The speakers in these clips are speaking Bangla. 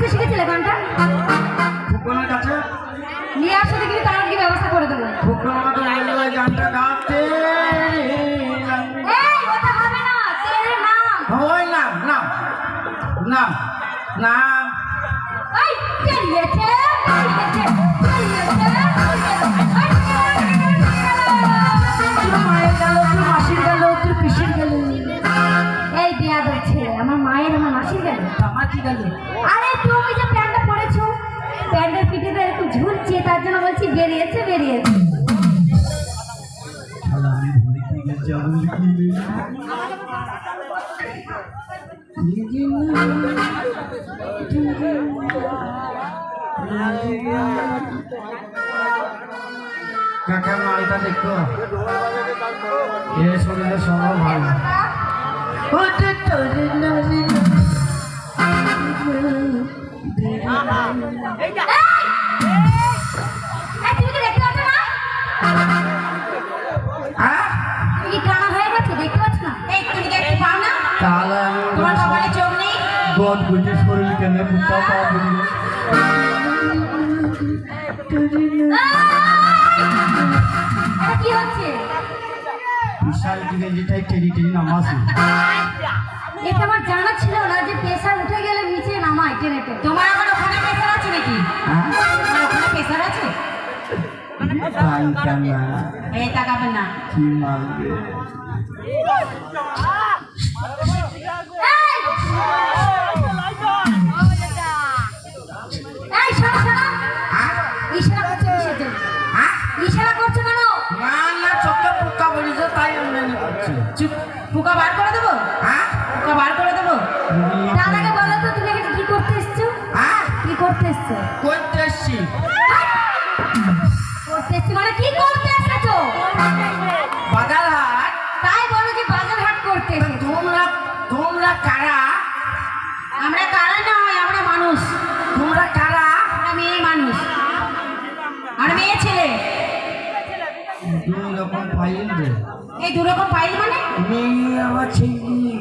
কাছে শিখেছিলে গানটা? ফুকনের কাছে নিয়ে আসো দেখি, তার কি ব্যবস্থা করে দেবো। ফুকন আমাকে বললো এই গানটা গাতে। এই ওটা হবে না, তেরে নাম। ওই নাম নাম নাম নাম এই তেরিয়েছে, তেরিয়েছে, তেরিয়েছে। তোর মায়ের গেল, তোর মাসির গেল, তোর পিসির গেল। এই বেয়াদব ছেলে, আমার মায়ের আমার মাসির গেল। আমার কি গেল? আরে তুমি যে প্যান্টটা পরেছো, প্যান্টের পিঠেতে একটু ঝুলছে, তার জন্য বলছি বেরিয়েছে, বেরিয়েছে। আমি ভুলে কি গেছি, আমি লিখি কাকা মালটা দেখো, এ শরীরে সব ভালো। এই তুমি কি দেখতে পাচ্ছ না? তুমি কি কানা হয়ে গেছো, দেখতে পাচ্ছ না? এই তুমি দেখতে পাও না? তাহলে আমি তোমার কপালে চোখ নেই? গদ বুঝে শরীর কেন মুক্তা পাওয়া বুঝি এটা কি হচ্ছে? বিশাল দিকে যেটাই টেরি টেরি নামাসি। এটা আমার জানা ছিল না যে প্রেসার উঠে গেলে নিচে নামায় টেনে টেনে। তোমার আমার ওখানে প্রেসার আছে নাকি? তোমার ওখানে প্রেসার আছে? এই তাকাবেন না। কি মারবে? এই শোনো শোনো, ইশারা করছো কিসের জন্য? ইশারা করছো কেন? না না, চোখে পোকা পড়েছে তাই অন্যান্য করছে। চুপ, পোকা বার করে দেবো? পোকা বার করে দেবো? তার আগে বলো তো তুমি এখানে কি করতে এসছো? কি করতে এসছো? করতে এসছি। করতে এসছি মানে কি করতে এসেছো? বাজার হাট। তাই বলো যে বাজার হাট করতে এসেছো। তোমরা তোমরা কারা? আমরা কারা নয়, আমরা মানুষ। তোমরা কারা? আমরা মেয়ে মানুষ, আর মেয়ে ছেলে। দুই রকম ফাইল দে। এই দু রকম ফাইল মানে? মেয়ে আবার ছেলে।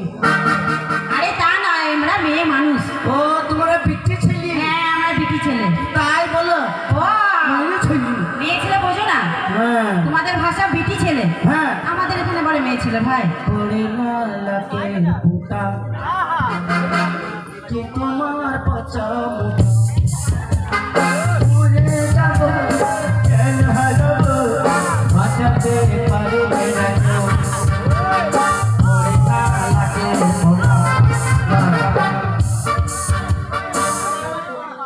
আরে তা নয়, আমরা মেয়ে মানুষ। ও তোমরা বিটি ছেলে? হ্যাঁ, আমরা বিটি ছেলে। তাই বলো। ও মেয়ে ছেলে। মেয়ে ছেলে বোঝো না? হ্যাঁ তোমাদের ভাষা বিটি ছেলে, হ্যাঁ। আমাদের এখানে বলে মেয়ে ছেলে। ভাই পড়ে না লাগে ফুটা কি তোমার পচা মুঠা উড়ে যাব কেন হারাবো বাঁচাতে পারবে না কেউ। পড়ে না লাগে ফুটা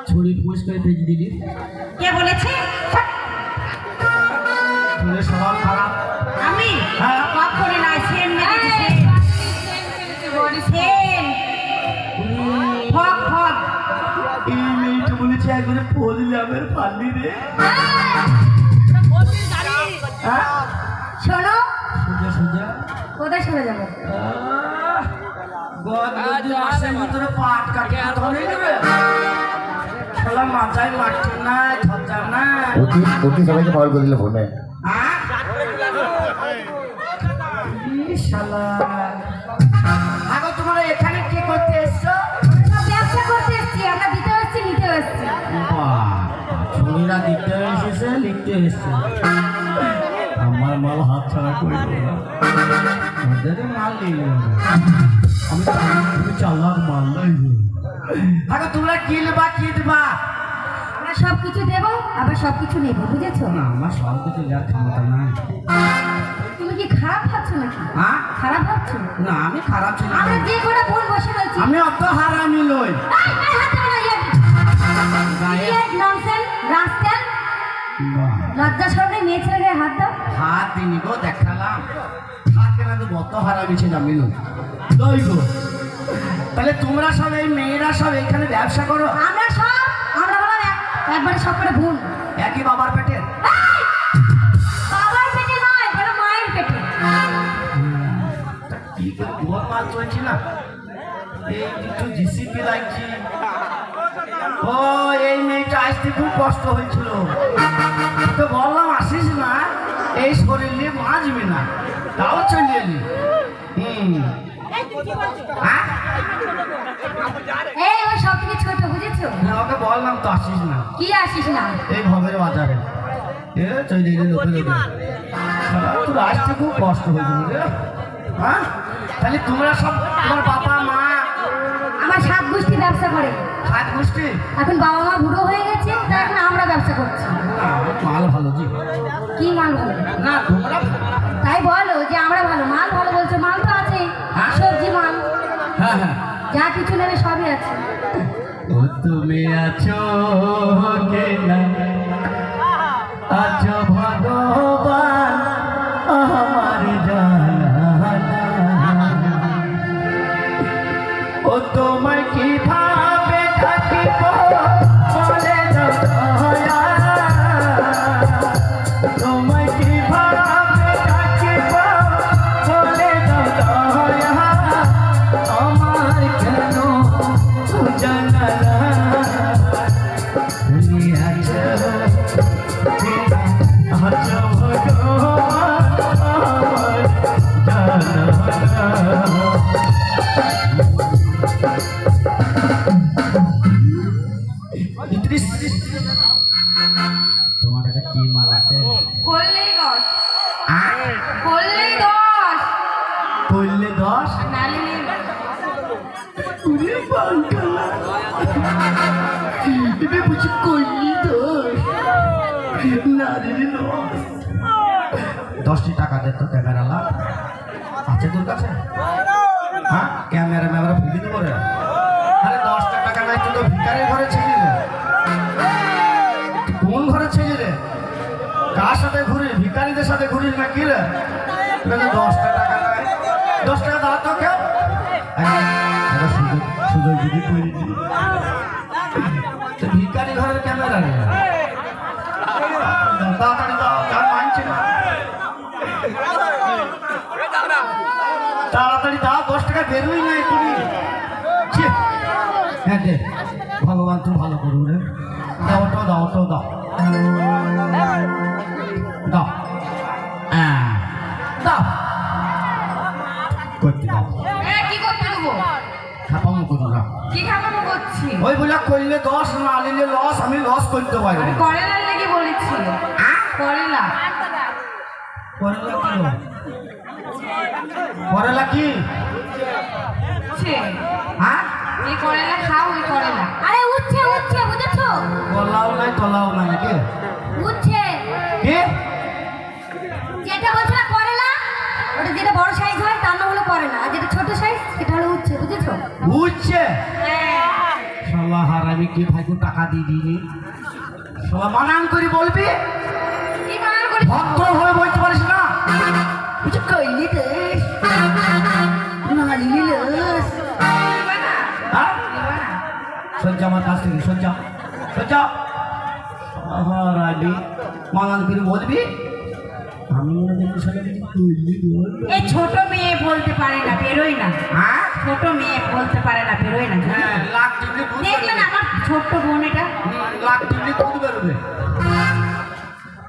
ছুরি ফুস করে ভেজে দিলি। কে বলেছে? তোর স্বভাব খারাপ। আমি? হ্যাঁ। কখনো না, সেন মেরেছে। সেন ফক ফক। এই মেয়েটা বলেছে একবারে পড়লে আমার পাল্লি রে। হ্যাঁ শোনো, সোজা সোজা কোথায় সরে যাবো? মাসের ভিতরে পাট কাটে ধরে নেবে। শালা মাথায় মাটি নাই, ধরজা নাই। অতি সবাইকে পাওয়ার করে দিলে ফোনে। হ্যাঁ? ই শালা। আগো তোমরা এখানে কি করতে এসছো? সব ব্যবসা করতে এসছি আমরা, দিতে এসছি, নিতে এসছি। ছুরিরা দিতে এসেছে, লিখতে এসছে। আমার মাল হাত ছাড়া করে দেবো না। ওদের মাল নিয়ে নেবো। আমি চালাক মাল নাই। আগো তোমরা কি নেবা, কি দেবা? আমরা সব কিছু দেবো, আবার সব কিছু নেবো, বুঝেছো? না আমার সব কিছু দেওয়ার ক্ষমতা নাই। তুমি কি খারাপ ভাবছো নাকি? হ্যাঁ? খারাপ ভাবছো? না আমি খারাপ ছিলাম আমরা যে কটা বোন বসে রয়েছি। আমি অত হারামি নই। লজ্জা সরবে, মেয়ে ছেলে হাত দাও। হাত দিনি গো, দেখালাম হাত কেন তো অত হারামি ছিলাম আমি নই। দই গো, তাহলে তোমরা সব এই মেয়েরা সব এখানে ব্যবসা করো? আমরা সব, আমরা বললাম একবারে সব করে ভুল। একই বাবার পেটে? বাবার পেটে নয়, বলো মায়ের পেটে। কি করে দুয়ার মাল চলছি না? এই কিছু জিসিপি লাগছি। ও এই মেয়েটা আসতে খুব কষ্ট হয়েছিল, তো বললাম আসিস না, এই শরীর নিয়ে বাঁচবি না, তাও চলে এলি। এই ও সব থেকে ছোট, বুঝেছো? বললাম তো আসিস না, কি আসিস না? এই ভবের বাজারে এ চলে গেলে লোকে লোকে তোর আসতে খুব কষ্ট হয়েছিল রে। হ্যাঁ, তাহলে তোমরা সব তোমার বাবা মা? আমার 7 গোষ্ঠী ব্যবসা করে। 7 গোষ্ঠী? এখন বাবা মা বুড়ো হয়ে গেছে, তাই এখন আমরা ব্যবসা করছি। মাল ভালো জি। কি মাল ভালো? না তোমরা তাই বলো যে আমরা ভালো, মাল ভালো বলছো, মাল তো আছে, সবজি মাল, হ্যাঁ হ্যাঁ যা কিছু নেবে সবই আছে। ও তুমি আছো কেনা, আছো ভগবান আমার জানা, ও তোমায় কিভাবে ডাকিব বলে দাও দয়া, তোমায় কিভাবে ডাকিব বলে দাও দয়া, আমার কেন জানা না, তুমি আছো আছো ভগবান আমার জানা না। তোমার কাছে কি মাল আছে? করলেই 10, করলেই 10, করলে 10? নালে উরে বাঙ্গালা এবে বুঝি করলি 10 না দিলি 10টি টাকা দে তো ক্যামেরালা আছে তোর কাছে? হ্যাঁ, ক্যামেরা ম্যামেরা ভুলে দিব রে। আরে 10টা টাকা নাই, তুই তো ভিকারের ঘরে ছিলি রে। কোন ঘরে ছিলি রে? কার সাথে ঘুরিস? ভিকারিদের সাথে ঘুরিস না কি রে? 10টা টাকা নাই, 10 টাকা দাও তো কেউ সুযোগ যদি করে দিই ভিকারি ঘরের ক্যামেরা রে। তাড়াতাড়ি দাও, কার মানছে না, তাড়াতাড়ি দাও, 10 টাকা বেরোই নাই তুমি। হ্যাঁ দে, ভগবান তুই ভালো করু রে। দাও, ওটাও দাও, ওটাও দাও, দাও, হ্যাঁ দাও, করতে দাও, কি করতে দেবো? খাপামো করু না। কি খাবো করছি? ওই বলে করলে 10, না নিলে লস, আমি লস করতে পারি আমি করেলার লেগে বলেছি। করেলা? করেলা কি? করেলা কি? হ্যাঁ, এই করেলা খাও, ওই করেলা। আরে উচ্ছে, উচ্ছে বুঝেছো? কলাও নাই তলাও নাই নাকি? উচ্ছে কি? যেটা বলছো না করেলা, ওটা যেটা বড় সাইজ হয় তার নাম হলো করেলা, আর যেটা ছোট সাইজ সেটা হলো উচ্ছে, বুঝেছো? উচ্ছে? শালা হারামি কি ভাইকে টাকা দিয়ে দিনি, শালা মানান করে বলবি, কি মানান করি? ভদ্র হয়ে বলতে পারিস না? বুঝে কইলি দে না লিলি লস। হ্যাঁ, সজ্জা আমার কাছ থেকে সজ্জা, সজ্জা হারামি মানান করে বলবি, আমি দেখি শালা কইলি বল। এই ছোট মেয়ে বলতে পারে না, বেরোয় না। হ্যাঁ, ছোট মেয়ে বলতে পারে না, বেরোয় না। হ্যাঁ, লাখ টিপলে দুধ দেখলেন আমার ছোট্ট বোন এটা? লাখ টিপলে দুধ বেরোবে।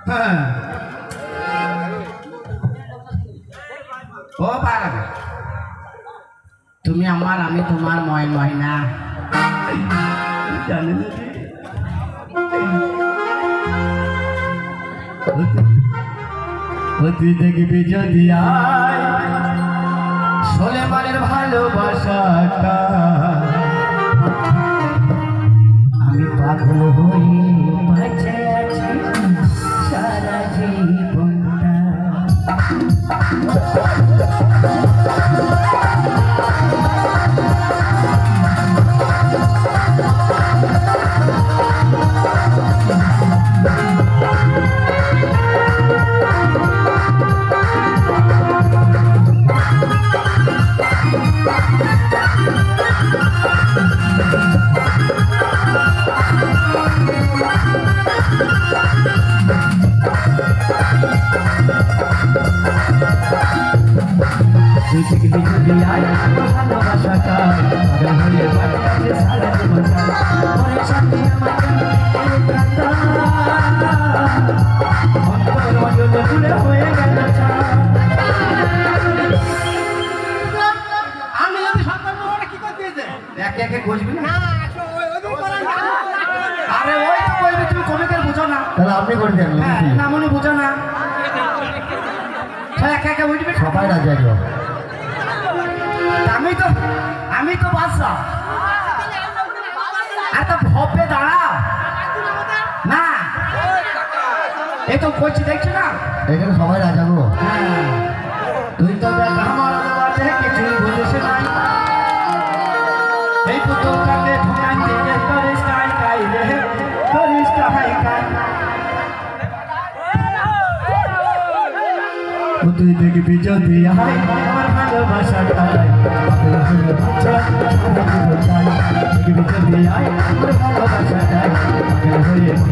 হ্যাঁ, ও পারা, তুমি আমার, আমি তোমার ময় ময়না, জানি না তুই দেখবি যদি সোলেমানের ভালোবাসাটা, আমি পাগল হই বাঁচে আছি সারা জীবনটা। তুই থেকে বিজু দিয়াই ভালোবাসাটা পাগল হয়ে বাঁচে সারা জীবনটা, মনে শান্তি অন্তর মজলে ভুলে হয়ে গেল। আমি যদি সন্তান কি করতে একে একে খুঁজবি না, আরে ওই তো কইবি তুমি কবিদের বুঝো না। তাহলে আপনি করে দেন হ্যাঁ নাকি? না মনে বুঝো না। সবাই একা একা উঠবে। সবাই রাজি একদম। আমি তো বাদশা। আর তো ভবে দাঁড়া না, এই তো করছি দেখছি না। এখানে সবাই রাজা গো। হ্যাঁ, তুই তো দেখ আমার বাজে কিছুই বুঝিস নাই। এই পুতুলটাকে ঢোকান দিয়ে করিস কাই কাই রে, করিস কাই কাই। তুই দেখবি যদি হয় আমার ভালোবাসাটাই, দেখবি যদি হয় আমার ভালোবাসাটাই।